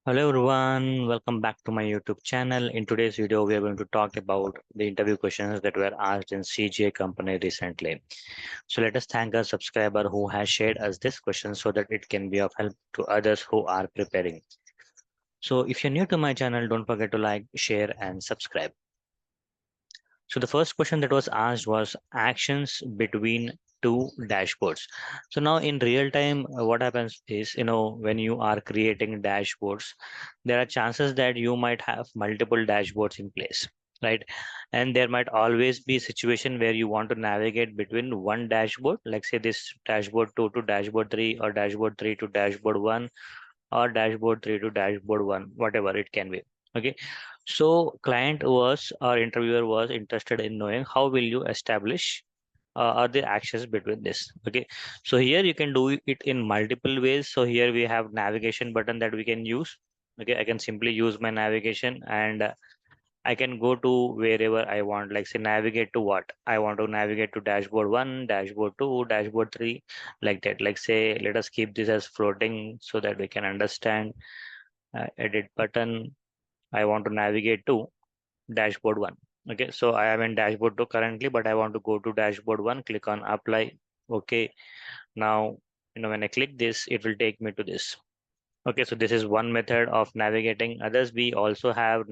Hello everyone, welcome back to my YouTube channel. In today's video, we are going to talk about the interview questions that were asked in CGA company recently. So let us thank our subscriber who has shared us this question so that it can be of help to others who are preparing. So if you're new to my channel, don't forget to like, share and subscribe. So the first question that was asked was actions between two dashboards. So now in real time, what happens is, when you are creating dashboards, there are chances that you might have multiple dashboards in place, right? And there might always be a situation where you want to navigate between one dashboard, like say this dashboard 2 to dashboard 3 or dashboard 3 to dashboard 1 or dashboard 3 to dashboard 1, whatever it can be. Okay, so client was or interviewer was interested in knowing how will you establish are the actions between this. Okay, so here you can do it in multiple ways. So here we have navigation button that we can use. Okay, I can simply use my navigation and I can go to wherever I want, like say navigate to what I want to navigate to dashboard 1, dashboard 2, dashboard 3, like that. Like say let us keep this as floating so that we can understand. Edit button, I want to navigate to dashboard 1. Okay, so I am in dashboard 2 currently, but I want to go to dashboard 1. Click on apply. Okay, now when I click this, it will take me to this. Okay, so this is one method of navigating. Others, we also have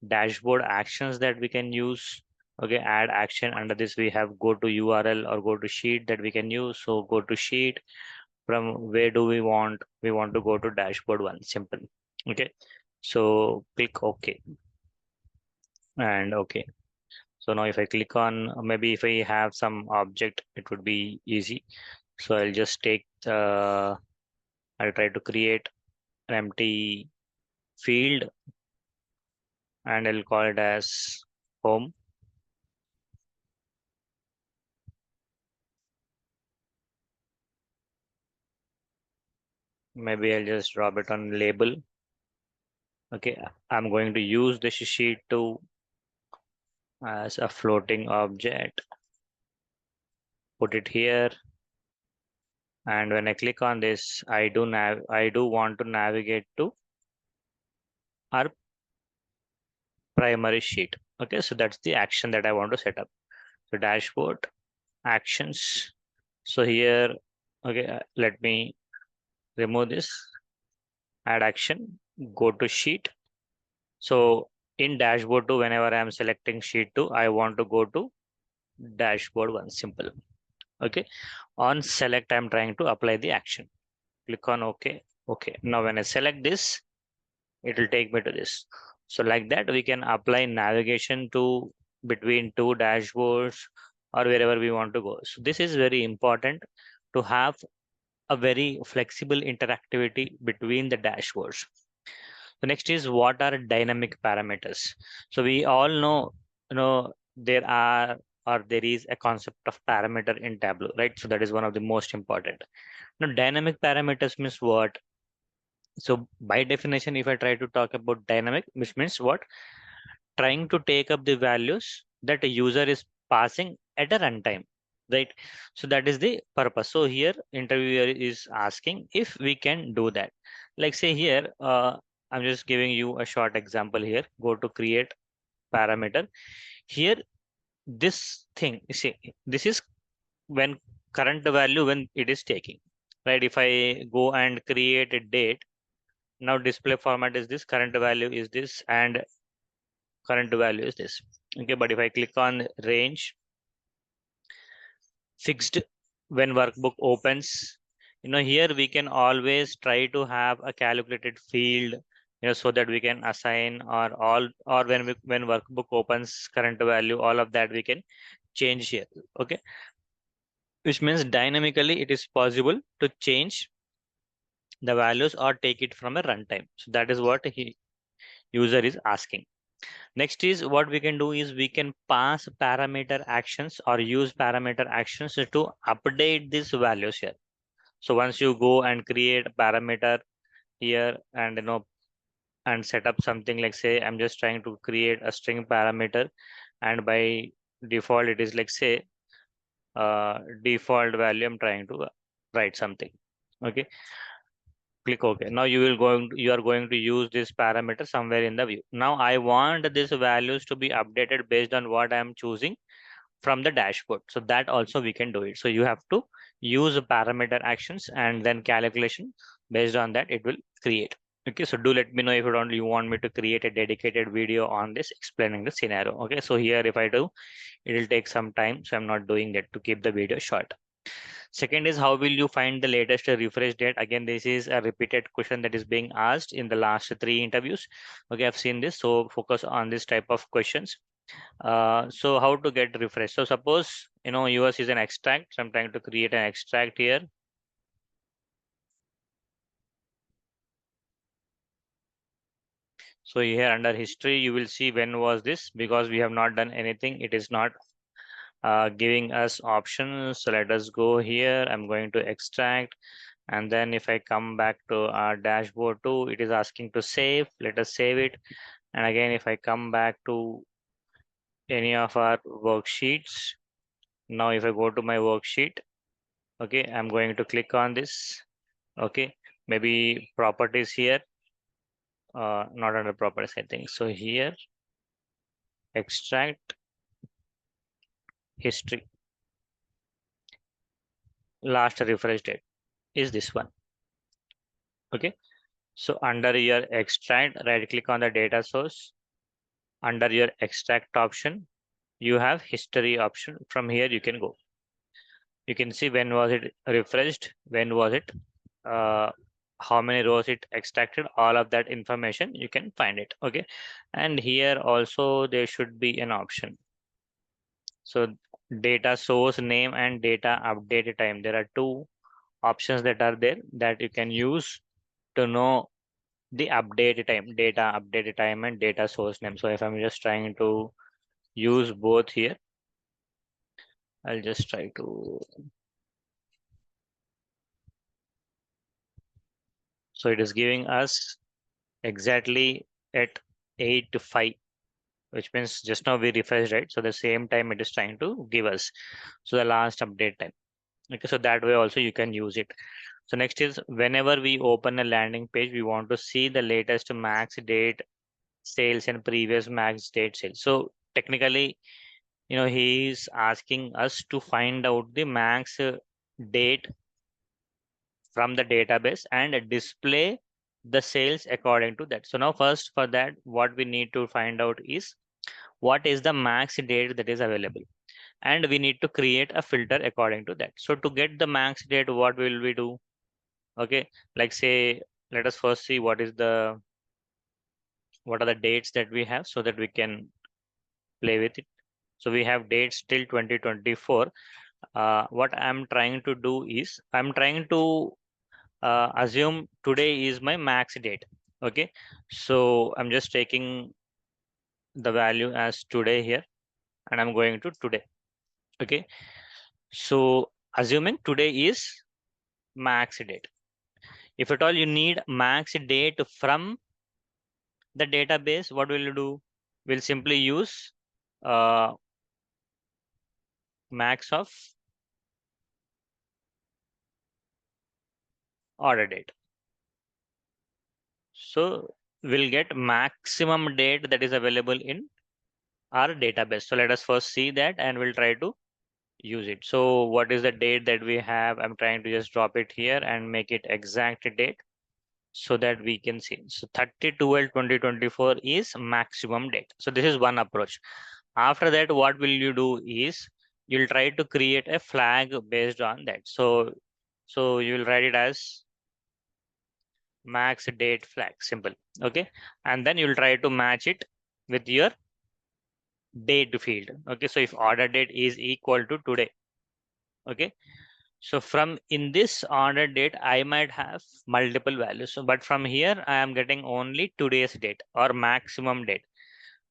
dashboard actions that we can use. Okay, add action. Under this we have go to URL or go to sheet that we can use. So go to sheet. From where do we want to go to dashboard 1. Simple. Okay, so click OK and OK. So now if I click on, maybe if I have some object, it would be easy. So I'll just take I'll try to create an empty field and I'll call it as home. Maybe I'll just drop it on label. Okay, I'm going to use this sheet to as a floating object. Put it here. And when I click on this, I do want to navigate to our primary sheet. Okay, so that's the action that I want to set up. So dashboard actions. So here, okay, let me remove this. Add action. Go to sheet. So in dashboard 2, whenever I am selecting sheet 2, I want to go to dashboard 1. Simple. Okay. On select, I'm trying to apply the action. Click on OK. Okay. Now when I select this, it will take me to this. So like that, we can apply navigation to between two dashboards or wherever we want to go. So this is very important to have a very flexible interactivity between the dashboards. The next is what are dynamic parameters. So we all know, there are or there is a concept of parameter in Tableau, right? So that is one of the most important. Now dynamic parameters means what? So by definition, if I try to talk about dynamic, which means what? Trying to take up the values that a user is passing at a runtime, right? So that is the purpose. So here interviewer is asking if we can do that. Like say here, I'm just giving you a short example here. Go to create parameter. Here, this thing, you see, this is when current value when it is taking, right? If I go and create a date, now display format is this, current value is this, and current value is this. Okay, but if I click on range, fixed when workbook opens, here we can always try to have a calculated field, so that we can assign or all, or when workbook opens current value, all of that we can change here. Okay, which means dynamically it is possible to change the values or take it from a runtime. So that is what he user is asking. Next is what we can do is we can pass parameter actions or use parameter actions to update these values here. So once you go and create a parameter here and and set up something, like say I'm just trying to create a string parameter, and by default it is like say default value I'm trying to write something. Okay, Click OK. Now you are going to use this parameter somewhere in the view. Now I want these values to be updated based on what I am choosing from the dashboard. So that also we can do it. So you have to use parameter actions and then calculation. Based on that, it will create. Okay, so do let me know if you want me to create a dedicated video on this explaining the scenario. Okay, so here if I do, it will take some time. So I'm not doing that to keep the video short. Second is how will you find the latest refresh date? Again, this is a repeated question that is being asked in the last 3 interviews. Okay, I've seen this. So focus on this type of questions. So how to get refresh? So suppose yours is an extract. So I'm trying to create an extract here. So here under history, you will see when was this, because we have not done anything. It is not giving us options. So let us go here. I'm going to extract. And then if I come back to our dashboard too, it is asking to save. Let us save it. And again, if I come back to any of our worksheets, now if I go to my worksheet, okay, I'm going to click on this. Okay, maybe properties here, not under properties, I think. So here, extract history, last refresh date is this one. Okay, so under your extract, right click on the data source. Under your extract option, you have history option. From here, you can go. You can see when was it refreshed, when was it, uh, how many rows it extracted, all of that information you can find it. Okay, and here also there should be an option. So data source name and data update time, there are two options that are there that you can use to know the update time, data update time and data source name. So if I'm just trying to use both here, I'll just try to. So it is giving us exactly at 8 to 5, which means just now we refreshed, right? So the same time it is trying to give us. So the last update time. Okay, so that way also you can use it. So next is whenever we open a landing page, we want to see the latest max date sales and previous max date sales. So technically, he is asking us to find out the max date from the database and display the sales according to that. So now first for that, what we need to find out is what is the max date that is available. And we need to create a filter according to that. So to get the max date, what will we do? Okay, like say, let us first see what are the dates that we have so that we can play with it. So we have dates till 2024. What I'm trying to do is I'm trying to assume today is my max date. Okay, so I'm just taking the value as today here and I'm going to today. Okay, so assuming today is max date. If at all you need max date from the database, what will you do? We'll simply use uh, max of order date. So we'll get maximum date that is available in our database. So let us first see that and we'll try to use it. So what is the date that we have? I'm trying to just drop it here and make it exact date so that we can see. So 30/12/2024 is maximum date. So this is one approach. After that, what will you do is you'll try to create a flag based on that. So you'll write it as max date flag, simple. Okay, and then you'll try to match it with your date field. Okay, so if order date is equal to today, okay, so from in this order date I might have multiple values. So but from here I am getting only today's date or maximum date.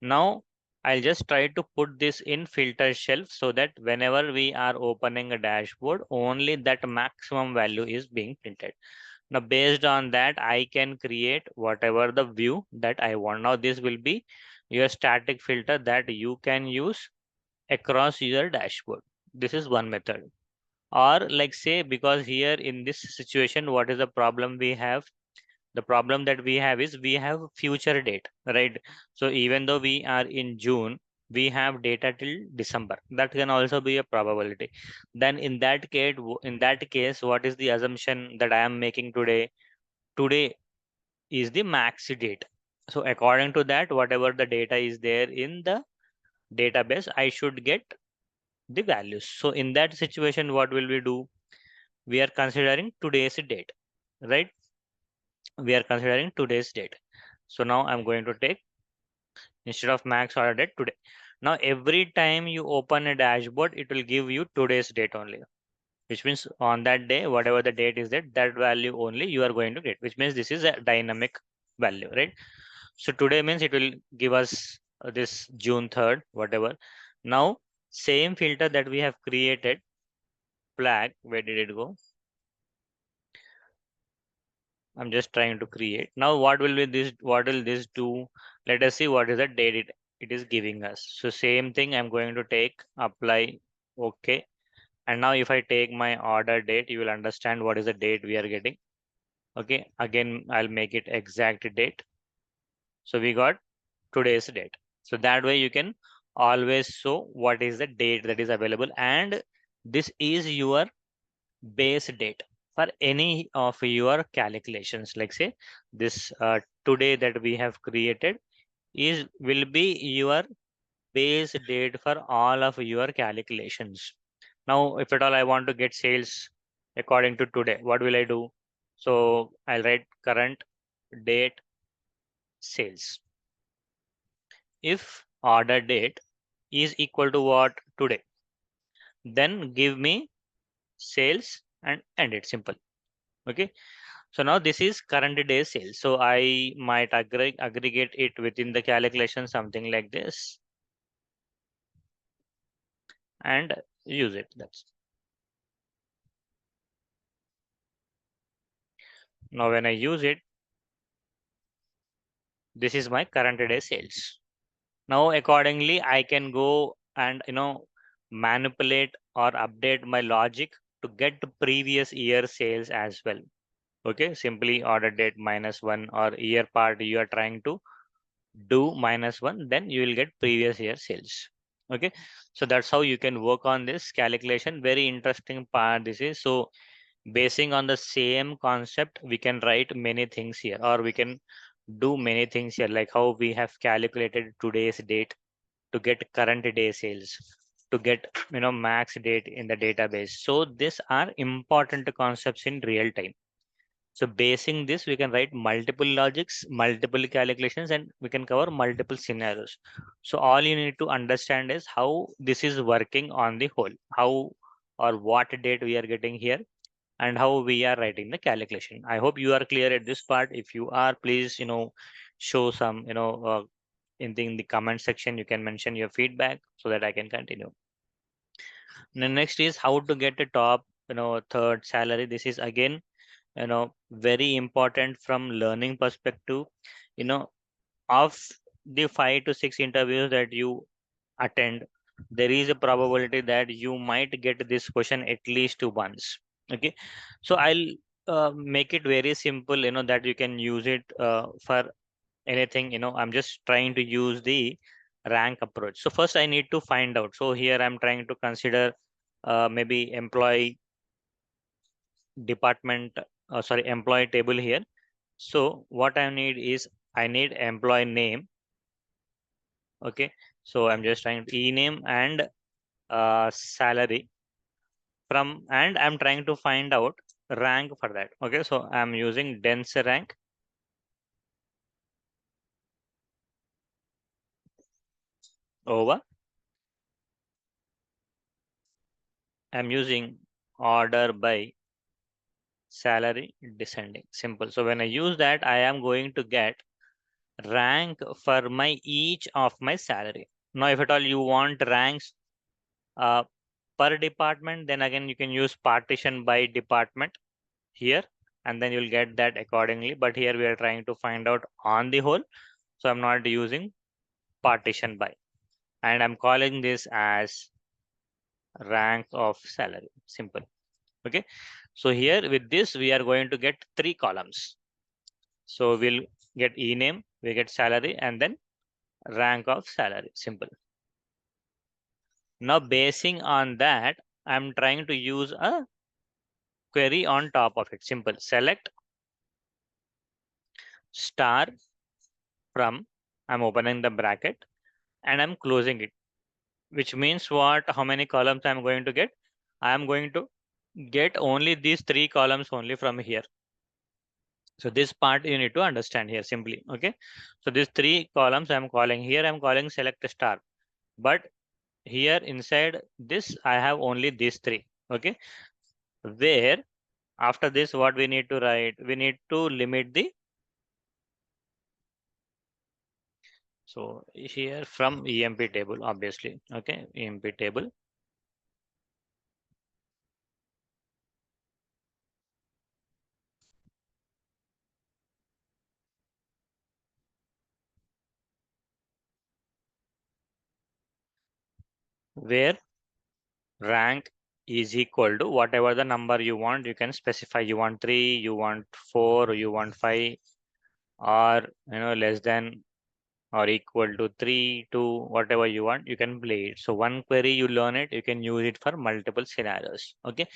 Now I'll just try to put this in filter shelf so that whenever we are opening a dashboard, only that maximum value is being printed. Now, based on that, I can create whatever the view that I want. Now, this will be your static filter that you can use across your dashboard. This is one method. Or like say, because here in this situation, what is the problem we have? The problem that we have is we have future date, right? So even though we are in June, we have data till December. That can also be a probability. Then in that case, what is the assumption that I am making today? Today is the max date. So according to that, whatever the data is there in the database, I should get the values. So in that situation, what will we do? We are considering today's date, right? We are considering today's date. So now I'm going to take, instead of max order date, today. Now every time you open a dashboard, it will give you today's date only, which means on that day, whatever the date is, that value only you are going to get, which means this is a dynamic value, right? So today means it will give us this June 3rd, whatever. Now same filter that we have created, flag, where did it go? I'm just trying to create. Now what will be this? What will this do? Let us see what is the date it is giving us. So same thing, I'm going to take apply. Okay. And now if I take my order date, you will understand what is the date we are getting. Okay. Again, I'll make it exact date. So we got today's date. So that way you can always show what is the date that is available. And this is your base date for any of your calculations. Like say this today that we have created is will be your base date for all of your calculations. Now if at all I want to get sales according to today, what will I do? So I'll write current date sales. If order date is equal to what? Today, then give me sales and end it, simple. Okay. So now this is current day sales. So I might aggregate it within the calculation, something like this, and use it. That's now when I use it, this is my current day sales. Now accordingly, I can go and manipulate or update my logic to get the previous year sales as well. Okay, simply order date -1 or year part you are trying to do -1, then you will get previous year sales. Okay, so that's how you can work on this calculation. Very interesting part this is. So basing on the same concept, we can write many things here, or we can do many things here, like how we have calculated today's date to get current day sales, to get max date in the database. So these are important concepts in real time. So basing this, we can write multiple logics, multiple calculations, and we can cover multiple scenarios. So all you need to understand is how this is working on the whole, how or what date we are getting here, and how we are writing the calculation. I hope you are clear at this part. If you are, please, show some, in the comment section, you can mention your feedback so that I can continue. The next is how to get a top, third salary. This is again very important from learning perspective. you know of the 5 to 6 interviews that you attend, there is a probability that you might get this question at least once. Okay, so I'll make it very simple, that you can use it for anything. I'm just trying to use the rank approach. So first I need to find out. So here I'm trying to consider maybe employee department, sorry, employee table here. So what I need is I need employee name. Okay, so I'm just trying to e-name and salary from, and I'm trying to find out rank for that. Okay, so I'm using dense rank over, I'm using order by salary descending, simple. So when I use that, I am going to get rank for my each of my salary. Now if at all you want ranks uh, per department, then again you can use partition by department here, and then you'll get that accordingly. But here we are trying to find out on the whole, so I'm not using partition by, and I'm calling this as rank of salary, simple. Okay, so here with this we are going to get 3 columns. So we'll get e-name, we get salary, and then rank of salary. Simple. Now basing on that, I'm trying to use a query on top of it. Simple. Select star from, I'm opening the bracket and I'm closing it, which means what? How many columns I'm going to get? I am going to get only these 3 columns only from here. So this part you need to understand here simply. Okay. So these 3 columns I'm calling here, I'm calling select star. But here inside this, I have only these 3. Okay. Where after this, what we need to write? We need to limit the, so here from EMP table, obviously. Okay. EMP table. Where rank is equal to whatever the number you want. You can specify you want 3, you want 4, you want 5, or less than or equal to 3, 2, whatever you want, you can play it. So one query you learn it, you can use it for multiple scenarios. Okay.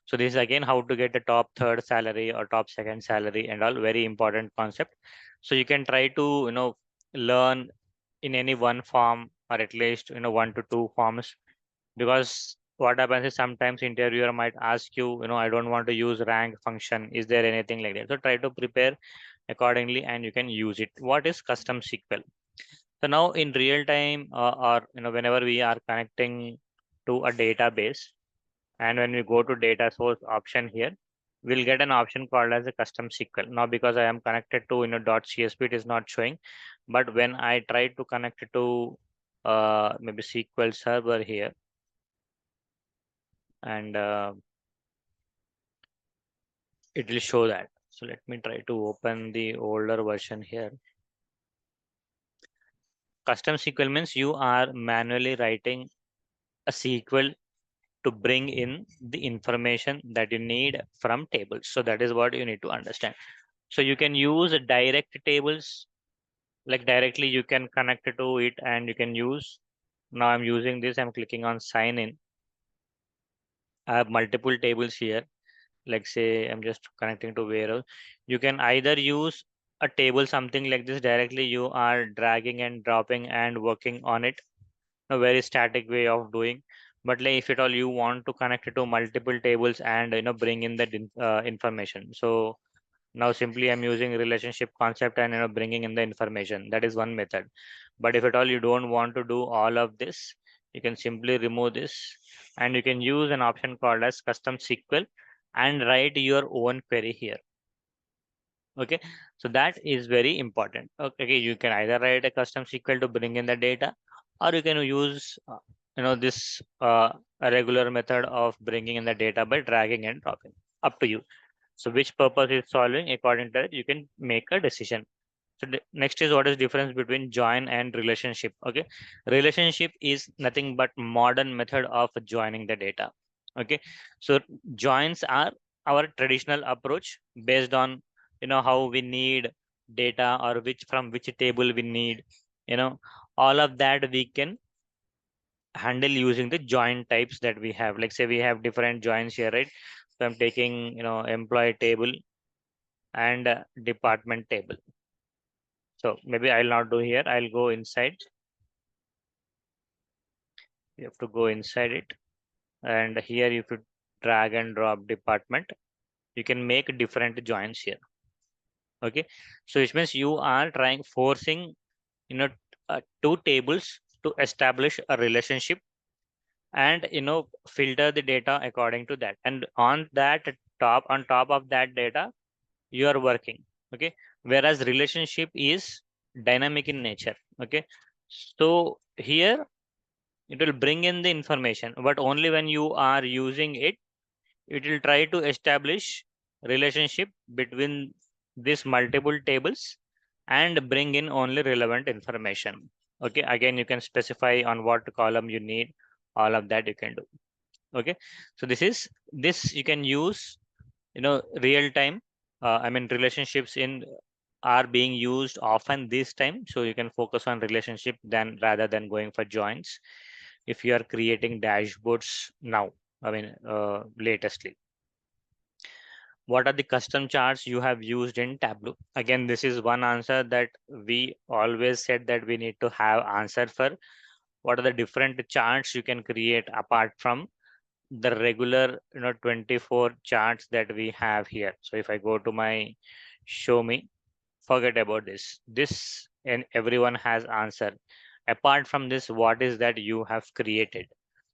So this is again how to get a top third salary or top second salary and all, very important concept. So you can try to learn in any one form, or at least 1 to 2 forms, because what happens is sometimes interviewer might ask you, I don't want to use rank function, is there anything like that? So try to prepare accordingly and you can use it. What is custom SQL? So now in real time, or whenever we are connecting to a database, and when we go to data source option here, we'll get an option called as a custom SQL. Now because I am connected to .csv, it is not showing, but when I try to connect it to maybe SQL server here, and it will show that. So let me try to open the older version here. Custom SQL means you are manually writing a SQL to bring in the information that you need from tables. So that is what you need to understand. So you can use direct tables, like directly you can connect to it and you can use. Now I'm using this, I'm clicking on sign in. I have multiple tables here. Like say I'm just connecting to warehouse. You can either use a table, something like this, directly you are dragging and dropping and working on it, a very static way of doing. But like if at all you want to connect it to multiple tables and bring in that information, so now simply I'm using relationship concept and bringing in the information. That is one method. But if at all you don't want to do all of this, you can simply remove this and you can use an option called as custom SQL and write your own query here. Okay, so that is very important. Okay, you can either write a custom SQL to bring in the data, or you can use this a regular method of bringing in the data by dragging and dropping. Up to you. So which purpose is solving, according to that you can make a decision. So next is what is difference between join and relationship. Okay, relationship is nothing but modern method of joining the data. Okay, so joins are our traditional approach based on how we need data, or which from which table we need, all of that we can handle using the join types that we have. Like say we have different joins here, right? So I'm taking employee table and department table. So maybe I'll not do here. I'll go inside. You have to go inside it. And here if you drag and drop department, you can make different joins here. Okay. So which means you are trying forcing, two tables to establish a relationship and, filter the data according to that. And on top of that data, you are working. Okay. Whereas relationship is dynamic in nature. Okay. So here it will bring in the information, but only when you are using it, it will try to establish relationship between these multiple tables and bring in only relevant information. Okay, again you can specify on what column you need, all of that you can do. Okay, so this you can use real time, I mean relationships in are being used often this time. So you can focus on relationship than rather than going for joins. If you are creating dashboards now, latestly. What are the custom charts you have used in Tableau? Again, this is one answer that we always said that we need to have answer for. What are the different charts you can create apart from the regular 24 charts that we have here? So if I go to my show me, forget about this and everyone has answer. Apart from this, what is that you have created?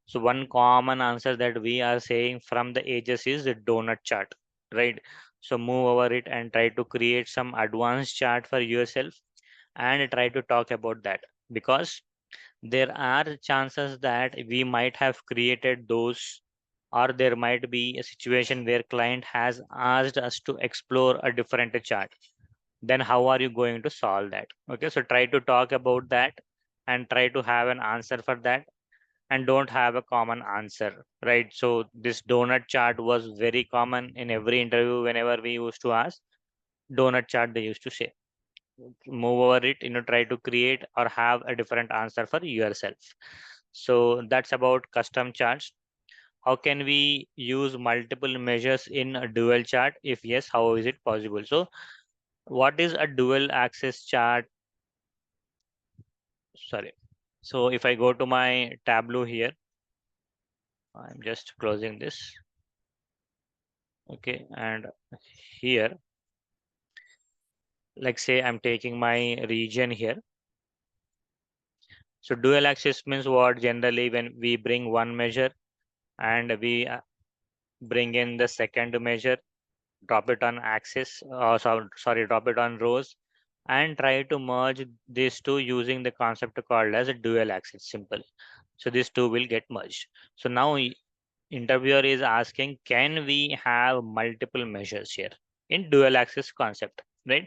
So one common answer that we are saying from the ages is the donut chart, right? So move over it and try to create some advanced chart for yourself and try to talk about that, because there are chances that we might have created those, or there might be a situation where client has asked us to explore a different chart. Then how are you going to solve that? Okay, so try to talk about that and try to have an answer for that, and don't have a common answer, right? So this donut chart was very common in every interview. Whenever we used to ask donut chart, they used to say move over it, try to create or have a different answer for yourself. So that's about custom charts. How can we use multiple measures in a dual chart? If yes, how is it possible? So what is a dual axis chart? Sorry. So if I go to my Tableau here, I'm just closing this. Okay, and here, like say I'm taking my region here. So dual axis means what? Generally when we bring one measure and we bring in the second measure, drop it on axis, sorry, drop it on rows, and try to merge these two using the concept called as a dual axis. Simple. So these two will get merged. So now interviewer is asking, can we have multiple measures here in dual axis concept, right?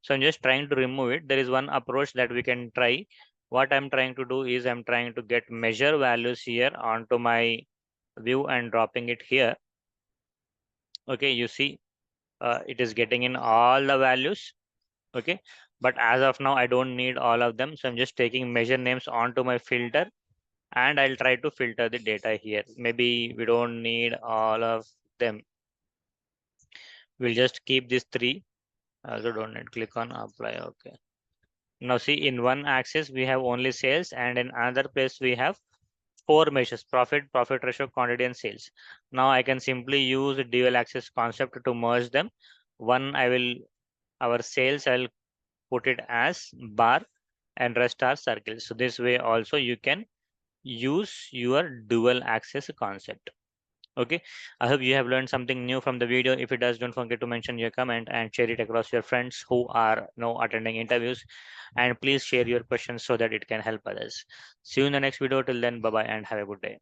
So I'm just trying to remove it. There is one approach that we can try. What I'm trying to do is I'm trying to get measure values here onto my view and dropping it here. Okay, you see, it is getting in all the values. Okay, but as of now, I don't need all of them. So I'm just taking measure names onto my filter, and I'll try to filter the data here. Maybe we don't need all of them. We'll just keep these three. Also don't need, click on apply. Okay. Now see, in one axis we have only sales, and in another place we have four measures: profit, profit ratio, quantity, and sales. Now I can simply use the dual axis concept to merge them. One, our sales, I'll put it as bar, and rest are circles. So this way also you can use your dual axis concept. Okay, I hope you have learned something new from the video. If it does, don't forget to mention your comment and share it across your friends who are now attending interviews. And please share your questions so that it can help others. See you in the next video. Till then, bye bye and have a good day.